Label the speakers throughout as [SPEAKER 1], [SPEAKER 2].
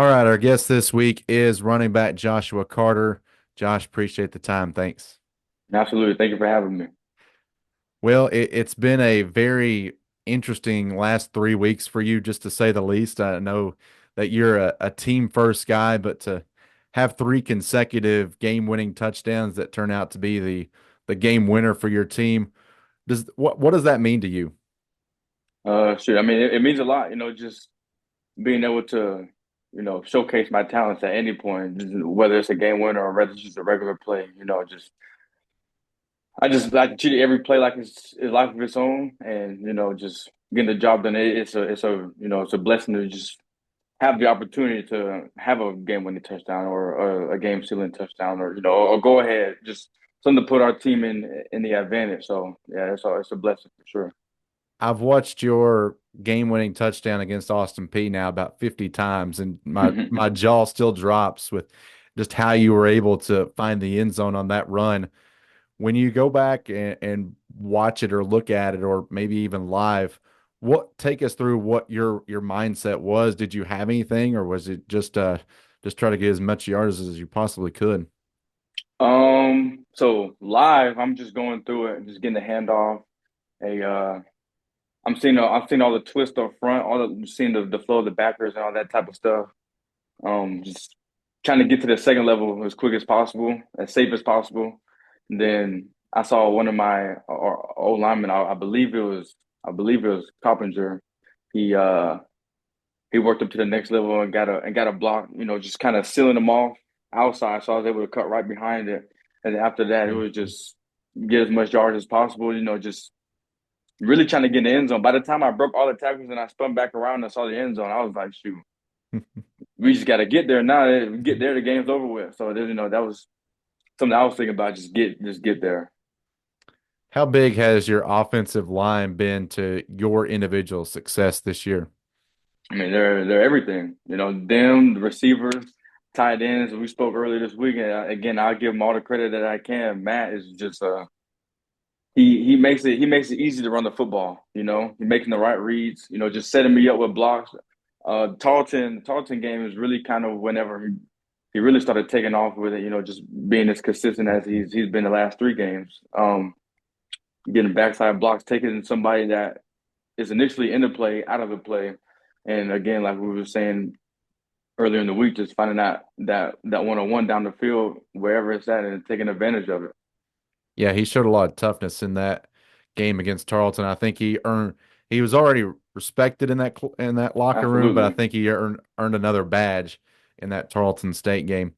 [SPEAKER 1] All right, our guest this week is running back Joshua Carter. Josh, appreciate the time. Thanks.
[SPEAKER 2] Absolutely. Thank you for having me.
[SPEAKER 1] Well, it's been a very interesting last 3 weeks for you, just to say the least. I know that you're a team first guy, but to have three consecutive game winning touchdowns that turn out to be the game winner for your team, what does that mean to you?
[SPEAKER 2] Sure. I mean, it means a lot, just being able to, showcase my talents at any point, just whether it's a game winner or whether it's just a regular play, just I treat every play like it's a life of its own, and just getting the job done. It's a blessing to just have the opportunity to have a game winning touchdown or a game sealing touchdown or or go ahead, just something to put our team in the advantage. So yeah, it's a blessing for sure.
[SPEAKER 1] I've watched your game-winning touchdown against Austin P now about 50 times, and my jaw still drops with just how you were able to find the end zone on that run. When you go back and watch it or look at it, or maybe even live, what take us through what your mindset was? Did you have anything, or was it just try to get as much yards as you possibly could?
[SPEAKER 2] So live, I'm just going through it and just getting the handoff. A I've seen all the twist up front, seeing the flow of the backers and all that type of stuff. Just trying to get to the second level as quick as possible, as safe as possible. And then I saw one of my old linemen. I believe it was Coppinger. He uh he worked up to the next level and got a block. Just kind of sealing them off outside, so I was able to cut right behind it. And then after that, it was just get as much yards as possible. Just really trying to get in the end zone. By the time I broke all the tackles and I spun back around and saw the end zone, I was like, shoot, we just got to get there now. We get there, the game's over with. So that was something I was thinking about. Just get there.
[SPEAKER 1] How big has your offensive line been to your individual success this year?
[SPEAKER 2] I mean, they're everything. Them, the receivers, tight ends. We spoke earlier this week, and again, I'll give them all the credit that I can. Matt is just he makes it easy to run the football. He's making the right reads. Just setting me up with blocks. Tarleton game is really kind of whenever he really started taking off with it. Just being as consistent as he's been the last three games. Getting backside blocks, taking somebody that is initially in the play out of the play, and again, like we were saying earlier in the week, just finding that one on one down the field wherever it's at and taking advantage of it.
[SPEAKER 1] Yeah, he showed a lot of toughness in that game against Tarleton. I think he was already respected in that locker room, but I
[SPEAKER 2] Absolutely,
[SPEAKER 1] think he earned another badge in that Tarleton State game.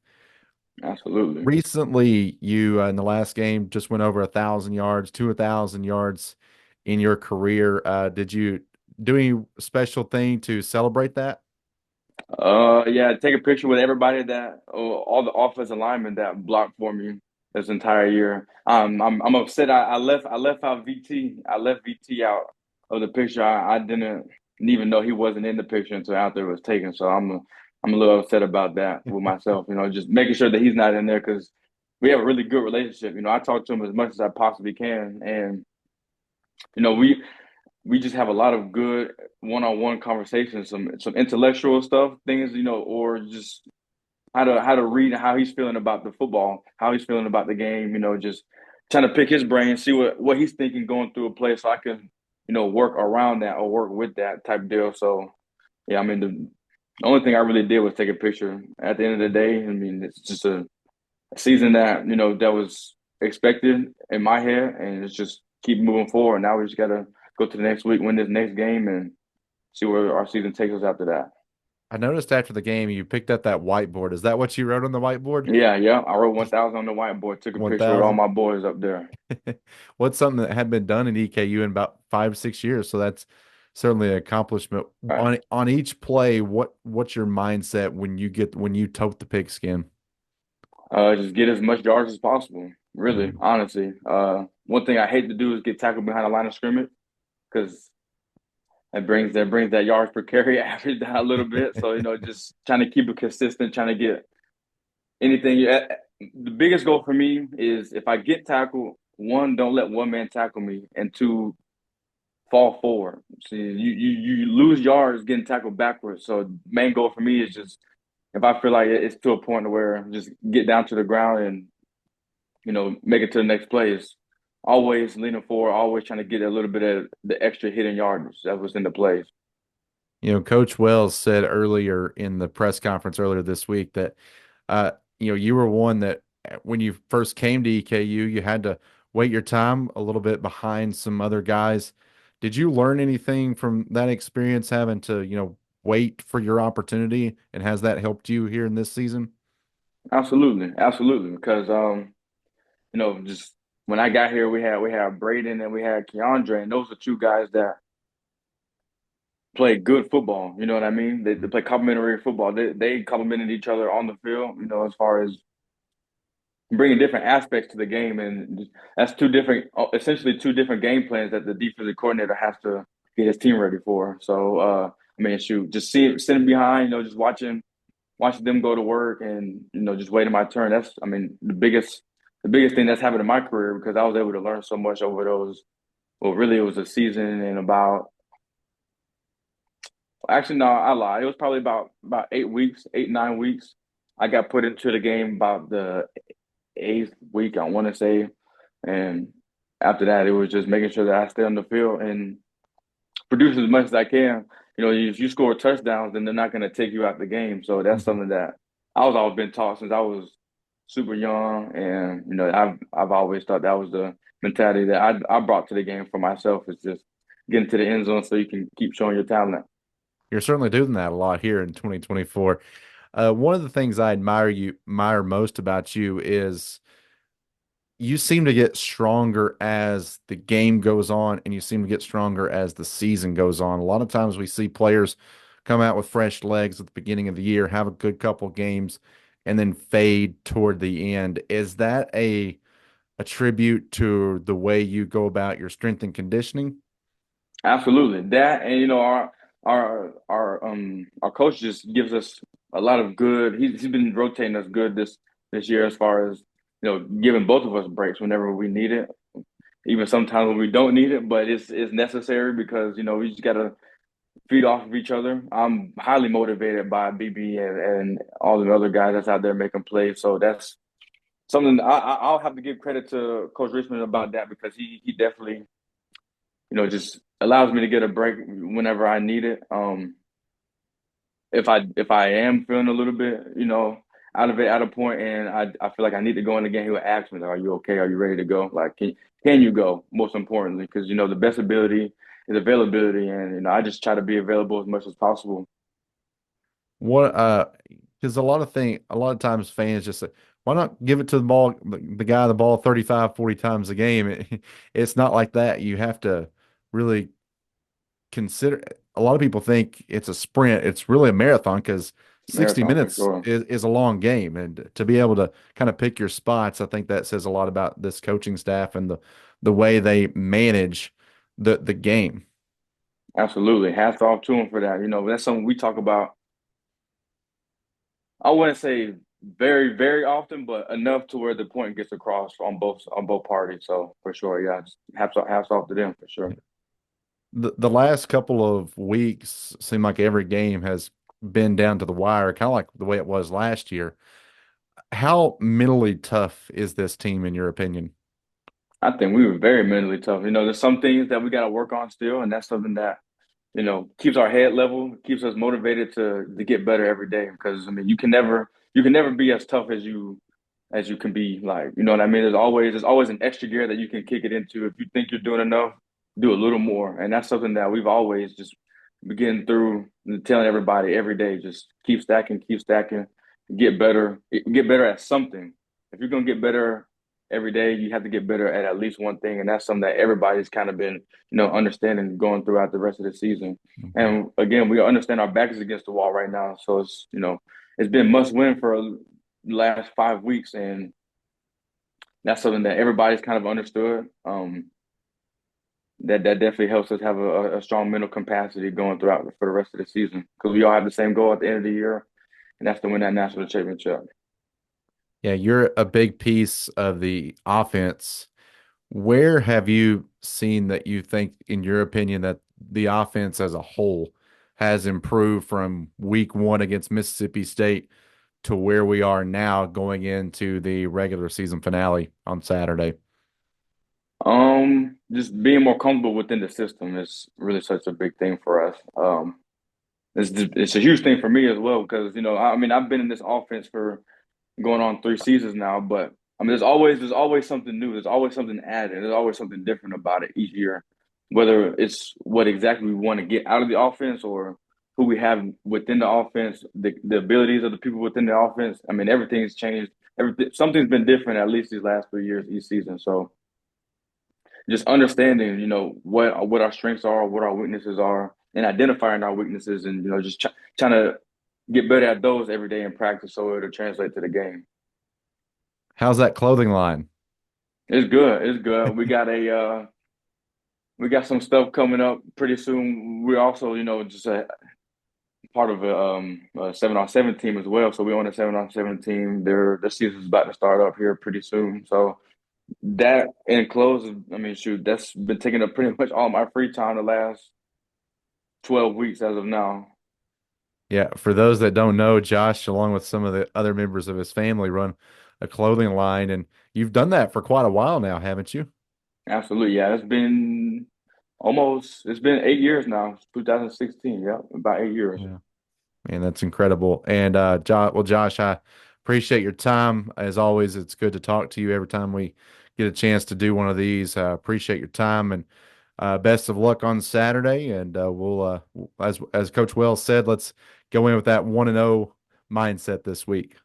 [SPEAKER 2] absolutely.
[SPEAKER 1] Recently, you in the last game just went over 1,000 yards, 1,000 yards in your career. Did you do any special thing to celebrate that?
[SPEAKER 2] Yeah, take a picture with everybody all the offensive linemen that blocked for me this entire year. I'm upset. I left out VT. I left VT out of the picture. I didn't even know he wasn't in the picture until after it was taken. So I'm a little upset about that with myself. Just making sure that he's not in there because we have a really good relationship. I talk to him as much as I possibly can, and you know we we just have a lot of good one-on-one conversations, some intellectual stuff, things, or just how to read how he's feeling about the football, how he's feeling about the game, just trying to pick his brain, see what he's thinking going through a play so I can, work around that or work with that type deal. So yeah, I mean the only thing I really did was take a picture. At the end of the day, I mean it's just a season that, that was expected in my head, and it's just keep moving forward. Now we just gotta go to the next week, win this next game, and see where our season takes us after that.
[SPEAKER 1] I noticed after the game you picked up that whiteboard. Is that what you wrote on the whiteboard?
[SPEAKER 2] Yeah, yeah. I wrote 1,000 on the whiteboard, took a picture with all
[SPEAKER 1] 1,000?
[SPEAKER 2] my boys up there.
[SPEAKER 1] What's something that had been done in EKU in about 5, 6 years? So that's certainly an accomplishment.
[SPEAKER 2] Right.
[SPEAKER 1] On each play, what's your mindset when you tote the pigskin?
[SPEAKER 2] Just get as much yards as possible. Really,
[SPEAKER 1] Mhm.
[SPEAKER 2] honestly. One thing I hate to do is get tackled behind the line of scrimmage because that brings that yards per carry average down a little bit. So just trying to keep it consistent, trying to get anything. The biggest goal for me is if I get tackled, one, don't let one man tackle me, and two, fall forward. See, you lose yards getting tackled backwards. So main goal for me is just if I feel like it's to a point where just get down to the ground and make it to the next play is always leaning forward, always trying to get a little bit of the extra hidden yardage that was in the plays.
[SPEAKER 1] Coach Wells said earlier in the press conference earlier this week that, uh, you were one that when you first came to EKU, you had to wait your time a little bit behind some other guys. Did you learn anything from that experience having to, wait for your opportunity? And has that helped you here in this season?
[SPEAKER 2] Absolutely, absolutely. Because just when I got here, we had Braden and we had Keandre, and those are two guys that play good football. You know what I mean? They play complementary football. They complemented each other on the field. As far as bringing different aspects to the game, and that's essentially two different game plans that the defensive coordinator has to get his team ready for. So, shoot, just sitting behind, just watching them go to work, and just waiting my turn. That's, the biggest thing that's happened in my career because I was able to learn so much over those. Well, really, it was a season and about. Actually, no, I lied. It was probably about 8 weeks, 8 9 weeks. I got put into the game about the eighth week, I want to say, and after that, it was just making sure that I stay on the field and produce as much as I can. If you score touchdowns, then they're not going to take you out the game. So that's
[SPEAKER 1] Mhm.
[SPEAKER 2] something that I was always been taught since I was super young, and I've always thought that was the mentality that I brought to the game for myself is just getting to the end zone so you can keep showing your talent.
[SPEAKER 1] You're certainly doing that a lot here in 2024. One of the things I admire most about you is you seem to get stronger as the game goes on, and you seem to get stronger as the season goes on. A lot of times we see players come out with fresh legs at the beginning of the year, have a good couple games, and then fade toward the end. Is that a tribute to the way you go about your strength and conditioning?
[SPEAKER 2] Absolutely. That and our coach just gives us a lot of good. He's been rotating us good this year as far as giving both of us breaks whenever we need it. Even sometimes when we don't need it, but it's necessary because we just gotta feed off of each other. I'm highly motivated by BB and all the other guys that's out there making plays. So that's something I'll have to give credit to Coach Richmond about that because he definitely just allows me to get a break whenever I need it. If I am feeling a little bit, out of it at a point, and I feel like I need to go in again, he would ask me, like, "Are you okay? Are you ready to go? Like, can you go?" Most importantly, because the best ability is availability, and I just try to be available as much as possible.
[SPEAKER 1] What because a lot of times fans just say, why not give it to the guy the ball 35, 40 times a game? It's not like that. You have to really consider a lot of people think it's a sprint. It's really a marathon because 60
[SPEAKER 2] Marathon for
[SPEAKER 1] minutes
[SPEAKER 2] sure.
[SPEAKER 1] is a long game. And to be able to kind of pick your spots, I think that says a lot about this coaching staff and the way they manage the game.
[SPEAKER 2] Absolutely, hats off to him for that. That's something we talk about. I wouldn't say very, very often, but enough to where the point gets across on both parties. So for sure, yeah, just hats off to them for sure.
[SPEAKER 1] The last couple of weeks seem like every game has been down to the wire, kind of like the way it was last year. How mentally tough is this team in your opinion?
[SPEAKER 2] I think we were very mentally tough. There's some things that we got to work on still, and that's something that keeps our head level, keeps us motivated to get better every day. Because you can never be as tough as you can be. Like what I mean. There's always an extra gear that you can kick it into. If you think you're doing enough, do a little more, and that's something that we've always just begin through and telling everybody every day. Just keep stacking, get better at something. If you're gonna get better every day, you have to get better at least one thing, and that's something that everybody's kind of been understanding going throughout the rest of the season.
[SPEAKER 1] Mhm.
[SPEAKER 2] And again, we understand our back is against the wall right now, so it's been must win for the last 5 weeks, and that's something that everybody's kind of understood. That definitely helps us have a strong mental capacity going throughout for the rest of the season because we all have the same goal at the end of the year, and that's to win that national championship.
[SPEAKER 1] Yeah, you're a big piece of the offense. Where have you seen that you think, in your opinion, that the offense as a whole has improved from week one against Mississippi State to where we are now going into the regular season finale on Saturday?
[SPEAKER 2] Just being more comfortable within the system is really such a big thing for us. It's a huge thing for me as well because I mean I've been in this offense for going on 3 seasons now, but I mean there's always something new. There's always something added. There's always something different about it each year, whether it's what exactly we want to get out of the offense or who we have within the offense, the abilities of the people within the offense. I mean everything's changed. Everything something's been different at least these last 3 years each season. So just understanding, what our strengths are, what our weaknesses are, and identifying our weaknesses, and just trying to get better at those every day in practice, so it'll translate to the game.
[SPEAKER 1] How's that clothing line?
[SPEAKER 2] It's good. It's good. We got some stuff coming up pretty soon. We're also, just a part of a 7-on-7 team as well. So we're on a 7-on-7 team. The season's about to start up here pretty soon. So that and clothes, I mean, shoot, that's been taking up pretty much all my free time the last 12 weeks as of now.
[SPEAKER 1] Yeah, for those that don't know, Josh, along with some of the other members of his family, run a clothing line, and you've done that for quite a while now, haven't you?
[SPEAKER 2] Absolutely. Yeah, it's been 8 years now. 2016. Yeah, about 8 years.
[SPEAKER 1] Yeah. Man, that's incredible. And Josh, I appreciate your time. As always, it's good to talk to you every time we get a chance to do one of these. I appreciate your time and best of luck on Saturday. And as Coach Wells said, let's go in with that 1-0 mindset this week.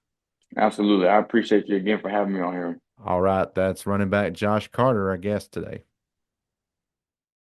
[SPEAKER 2] Absolutely. I appreciate you again for having me on here.
[SPEAKER 1] All right, that's running back Josh Carter, our guest today.